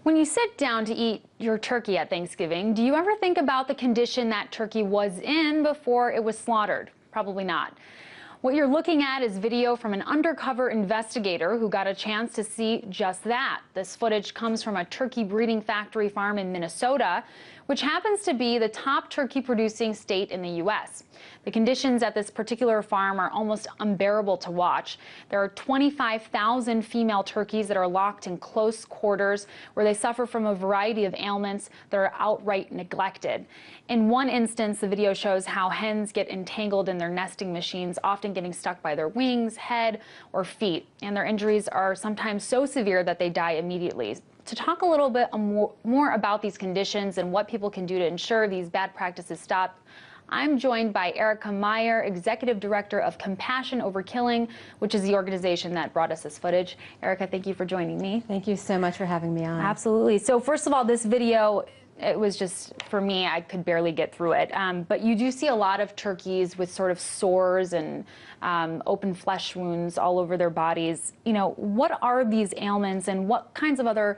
When you sit down to eat your turkey at Thanksgiving, do you ever think about the condition that turkey was in before it was slaughtered? Probably not. What you're looking at is video from an undercover investigator who got a chance to see just that. This footage comes from a turkey breeding factory farm in Minnesota, which happens to be the top turkey producing state in the U.S. The conditions at this particular farm are almost unbearable to watch. There are 25,000 female turkeys that are locked in close quarters where they suffer from a variety of ailments that are outright neglected. In one instance, the video shows how hens get entangled in their nesting machines, often getting stuck by their wings, head, or feet. And their injuries are sometimes so severe that they die immediately. To talk a little bit more about these conditions and what people can do to ensure these bad practices stop, I'm joined by Erica Meyer, Executive Director of Compassion Over Killing, which is the organization that brought us this footage. Erica, thank you for joining me. Thank you so much for having me on. Absolutely. So first of all, this video, it was just, for me, I could barely get through it. But you do see a lot of turkeys with sort of sores and open flesh wounds all over their bodies. You know, what are these ailments and what kinds of other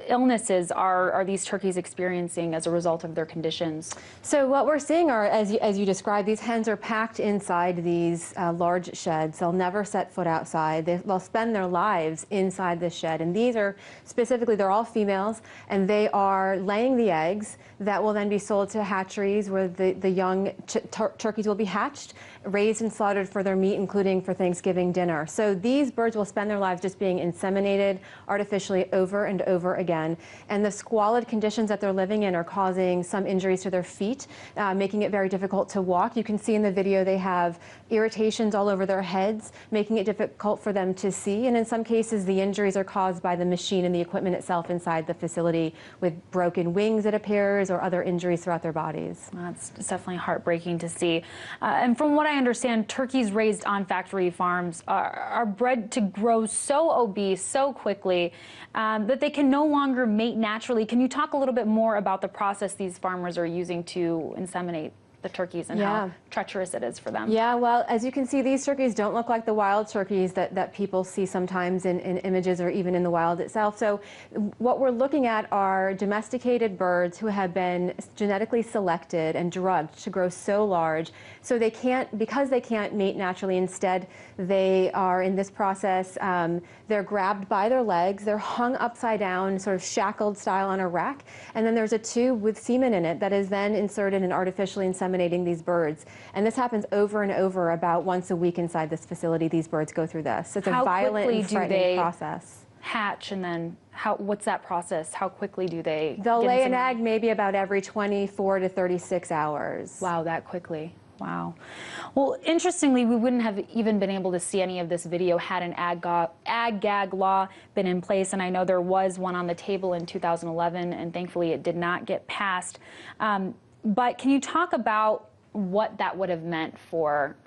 illnesses are these turkeys experiencing as a result of their conditions? So what we're seeing are, as you described, these hens are packed inside these large sheds. They'll never set foot outside. They'll spend their lives inside this shed. And these are specifically, they're all females, and they are laying the eggs that will then be sold to hatcheries where the young turkeys will be hatched, raised and slaughtered for their meat, including for Thanksgiving dinner. So these birds will spend their lives just being inseminated artificially over and over again. And the squalid conditions that they're living in are causing some injuries to their feet, making it very difficult to walk. You can see in the video they have irritations all over their heads, making it difficult for them to see. And in some cases, the injuries are caused by the machine and the equipment itself inside the facility, with broken wings, it appears, or other injuries throughout their bodies. That's definitely heartbreaking to see. And from what I understand, turkeys raised on factory farms are bred to grow so obese so quickly that they can no longer mate naturally. Can you talk a little bit more about the process these farmers are using to inseminate the turkeys and how treacherous it is for them? Yeah, well, as you can see, these turkeys don't look like the wild turkeys that people see sometimes in images or even in the wild itself. So what we're looking at are domesticated birds who have been genetically selected and drugged to grow so large, so they can't, because they can't mate naturally. Instead, they are in this process, they're grabbed by their legs, they're hung upside down, sort of shackled style on a rack, and then there's a tube with semen in it that is then inserted and artificially inseminating these birds. And this happens over and over about once a week inside this facility. These birds go through this. It's a violent and threatening process. Hatch, and then what's that process? How quickly do they? They'll lay an egg maybe about every 24 to 36 hours. Wow, that quickly. Wow. Well, interestingly, we wouldn't have even been able to see any of this video had an ag gag law been in place. And I know there was one on the table in 2011, and thankfully it did not get passed. But can you talk about what that would have meant for,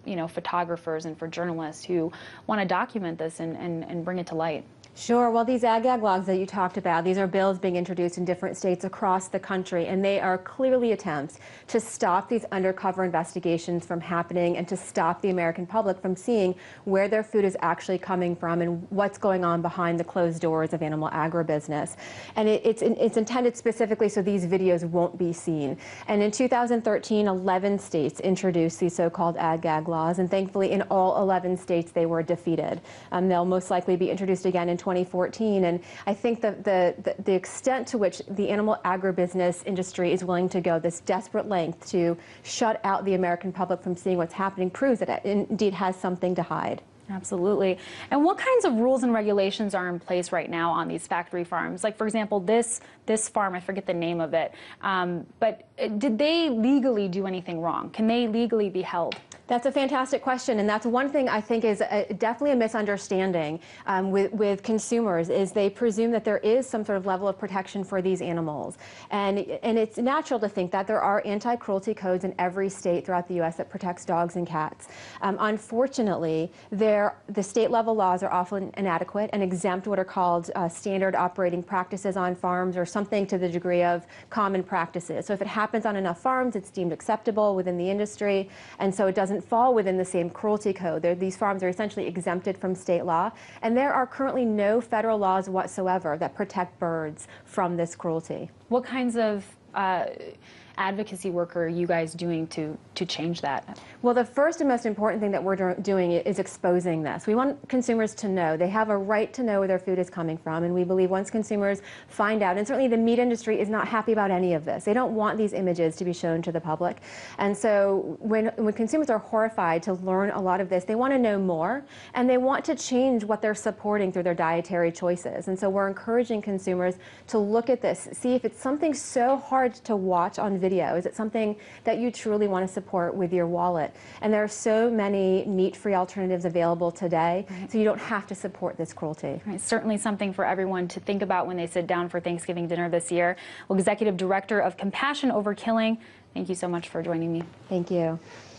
you know, photographers and for journalists who want to document this and bring it to light? Sure. Well, these ag-gag laws that you talked about, these are bills being introduced in different states across the country, and they are clearly attempts to stop these undercover investigations from happening and to stop the American public from seeing where their food is actually coming from and what's going on behind the closed doors of animal agribusiness. And it's intended specifically so these videos won't be seen. And in 2013, 11 states introduced these so-called ag-gag laws, and thankfully in all 11 states they were defeated. They'll most likely be introduced again in 2014, and I think the extent to which the animal agribusiness industry is willing to go this desperate length to shut out the American public from seeing what's happening proves that it indeed has something to hide. Absolutely. And what kinds of rules and regulations are in place right now on these factory farms? Like, for example, this farm, I forget the name of it, but did they legally do anything wrong? Can they legally be held? That's a fantastic question, and that's one thing I think is definitely a misunderstanding with consumers, is they presume that there is some sort of level of protection for these animals. And it's natural to think that there are anti-cruelty codes in every state throughout the U.S. that protects dogs and cats. Unfortunately, the state level laws are often inadequate and exempt what are called standard operating practices on farms, or something to the degree of common practices. So if it happens on enough farms, it's deemed acceptable within the industry, and so it doesn't doesn't fall within the same cruelty code. These farms are essentially exempted from state law, and there are currently no federal laws whatsoever that protect birds from this cruelty. What kinds of advocacy work are you guys doing to change that? Well, the first and most important thing that we're doing is exposing this. We want consumers to know. They have a right to know where their food is coming from, and we believe once consumers find out, and certainly the meat industry is not happy about any of this. They don't want these images to be shown to the public. And so when consumers are horrified to learn a lot of this, they want to know more, and they want to change what they're supporting through their dietary choices. And so we're encouraging consumers to look at this, see if it's something so hard to watch on video. Is it something that you truly want to support with your wallet? And there are so many meat-free alternatives available today, so you don't have to support this cruelty. Right, certainly something for everyone to think about when they sit down for Thanksgiving dinner this year. Well, Executive Director of Compassion Over Killing, thank you so much for joining me. Thank you.